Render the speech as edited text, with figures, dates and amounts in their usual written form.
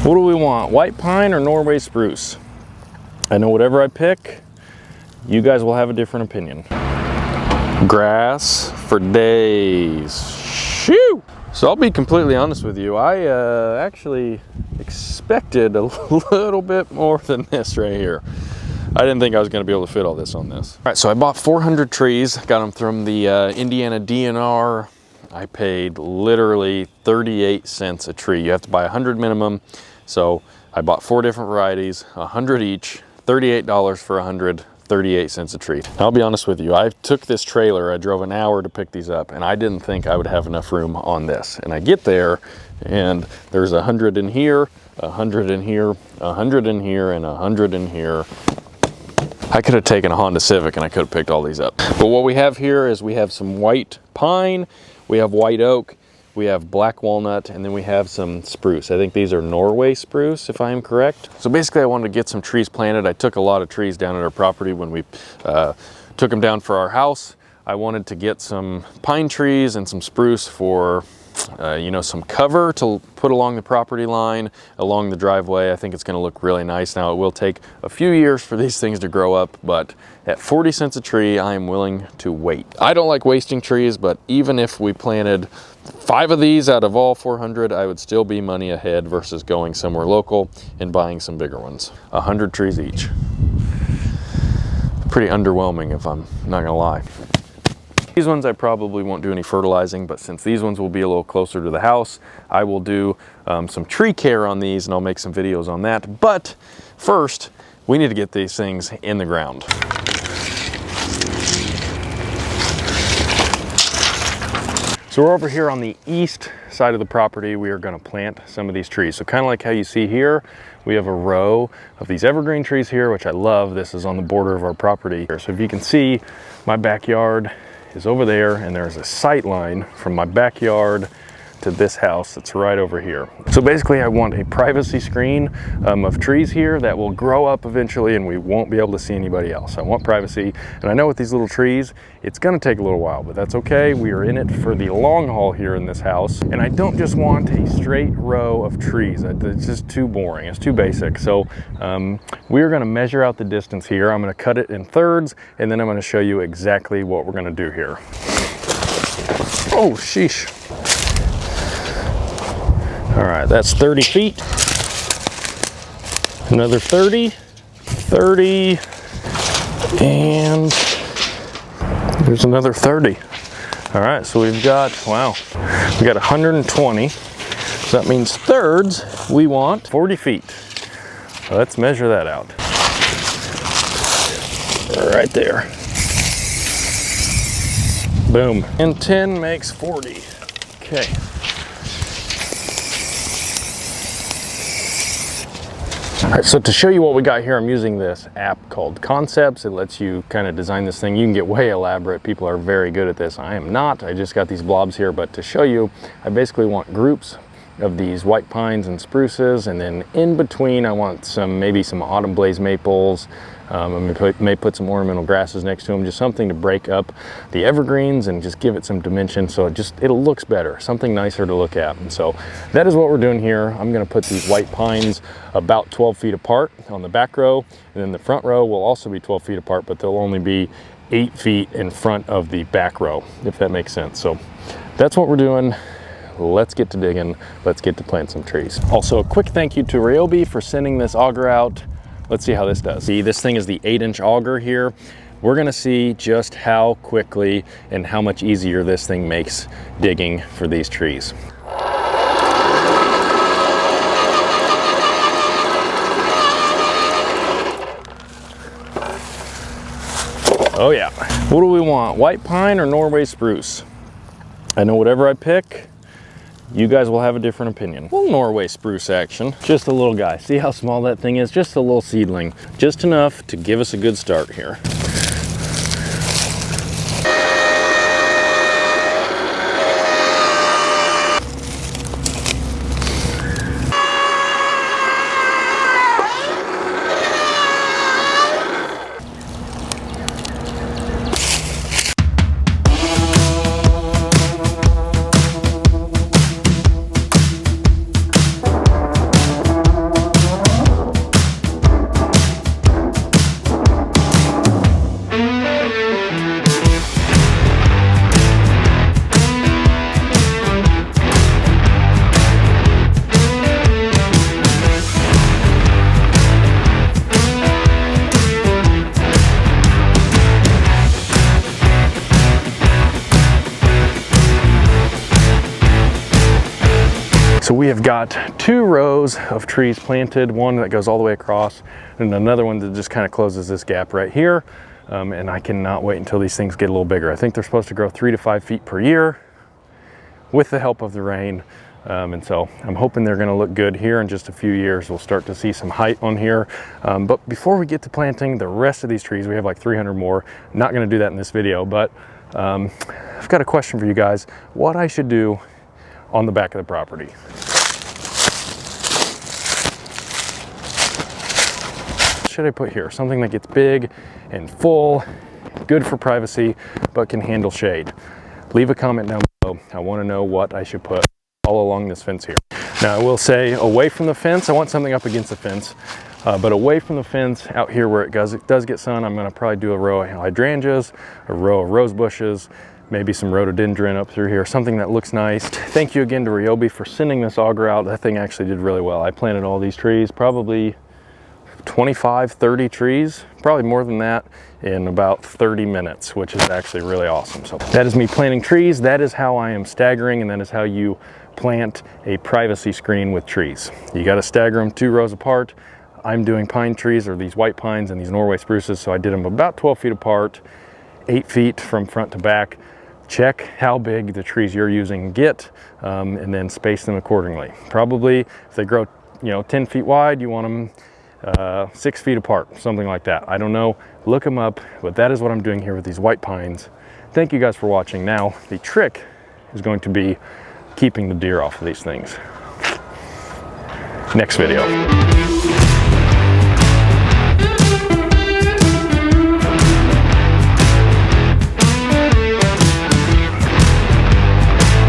What do we want? White pine or Norway spruce? I know whatever I pick, you guys will have a different opinion. Grass for days. Shoo! So I'll be completely honest with you. I actually expected a little bit more than this right here. I didn't think I was going to be able to fit all this on this. All right, so I bought 400 trees. Got them from the Indiana DNR. I paid literally 38 cents a tree. You have to buy 100 minimum. So I bought 4 different varieties, 100 each, $38 for 100, 38 cents a tree. I'll be honest with you, I took this trailer, I drove an hour to pick these up, and I didn't think I would have enough room on this. And I get there, and there's 100 in here, 100 in here, 100 in here, and 100 in here. I could have taken a Honda Civic and I could have picked all these up. But what we have here is we have some white pine, we have white oak, we have black walnut, and then we have some spruce. I think these are Norway spruce, if I am correct. So basically I wanted to get some trees planted. I took a lot of trees down at our property when we took them down for our house. I wanted to get some pine trees and some spruce for you know, some cover to put along the property line, along the driveway. I think it's going to look really nice. Now, it will take a few years for these things to grow up, but at 40 cents a tree, I am willing to wait. I don't like wasting trees, but even if we planted 5 of these out of all 400, I would still be money ahead versus going somewhere local and buying some bigger ones. 100 trees each. Pretty underwhelming, if I'm not gonna lie. These ones I probably won't do any fertilizing, but since these ones will be a little closer to the house, I will do some tree care on these, and I'll make some videos on that. But first, we need to get these things in the ground. So we're over here on the east side of the property. We are going to plant some of these trees. So kind of like how you see here, we have a row of these evergreen trees here, which I love. This is on the border of our property. So if you can see, my backyard is over there, and there's a sight line from my backyard to this house that's right over here. So basically I want a privacy screen of trees here that will grow up eventually and we won't be able to see anybody else. I want privacy, and I know with these little trees it's gonna take a little while, but that's okay. We are in it for the long haul here in this house, and I don't just want a straight row of trees. It's just too boring, it's too basic. So we're gonna measure out the distance here. I'm gonna cut it in thirds, and then I'm gonna show you exactly what we're gonna do here. Oh, sheesh. All right, that's 30 feet. Another 30, 30, and there's another 30. All right, so we've got, wow, we got 120. So that means thirds, we want 40 feet. So let's measure that out. Right there. Boom. And 10 makes 40. Okay. All right, so to show you what we got here, I'm using this app called Concepts. It lets you kind of design this thing. You can get way elaborate. People are very good at this. I am not. I just got these blobs here, but to show you, I basically want groups of these white pines and spruces, and then in between I want some, maybe some autumn blaze maples. I may put some ornamental grasses next to them, just something to break up the evergreens and just give it some dimension, so it looks better, something nicer to look at. And so that is what we're doing here. I'm going to put these white pines about 12 feet apart on the back row, and then the front row will also be 12 feet apart, but they'll only be 8 feet in front of the back row, if that makes sense. So that's what we're doing. Let's get to digging. Let's get to plant some trees. Also, a quick thank you to Ryobi for sending this auger out. Let's see how this does. See, this thing is the 8-inch auger here. We're gonna see just how quickly and how much easier this thing makes digging for these trees. Oh yeah. What do we want? White pine or Norway spruce? I know whatever I pick, you guys will have a different opinion. Well, Norway spruce action. Just a little guy. See how small that thing is? Just a little seedling. Just enough to give us a good start here. we have got 2 rows of trees planted, one that goes all the way across and another one that just kind of closes this gap right here. And I cannot wait until these things get a little bigger. I think they're supposed to grow 3 to 5 feet per year with the help of the rain. And so I'm hoping they're going to look good here in just a few years. We'll start to see some height on here. But before we get to planting the rest of these trees, we have like 300 more. I'm not going to do that in this video, but I've got a question for you guys. What I should do on the back of the property. What should I put here? Something that gets big and full, good for privacy, but can handle shade. Leave a comment down below. I want to know what I should put all along this fence here. Now I will say, away from the fence, I want something up against the fence, but away from the fence, out here where it does get sun, I'm going to probably do a row of hydrangeas, a row of rose bushes, maybe some rhododendron up through here, something that looks nice. Thank you again to Ryobi for sending this auger out. That thing actually did really well. I planted all these trees, probably 25, 30 trees, probably more than that, in about 30 minutes, which is actually really awesome. So that is me planting trees. That is how I am staggering, and that is how you plant a privacy screen with trees. You got to stagger them 2 rows apart. I'm doing pine trees, or these white pines and these Norway spruces, so I did them about 12 feet apart, 8 feet from front to back. Check how big the trees you're using get, and then space them accordingly. Probably if they grow 10 feet wide, you want them 6 feet apart, something like that. I don't know, look them up, but that is what I'm doing here with these white pines. Thank you guys for watching. Now the trick is going to be keeping the deer off of these things. Next video.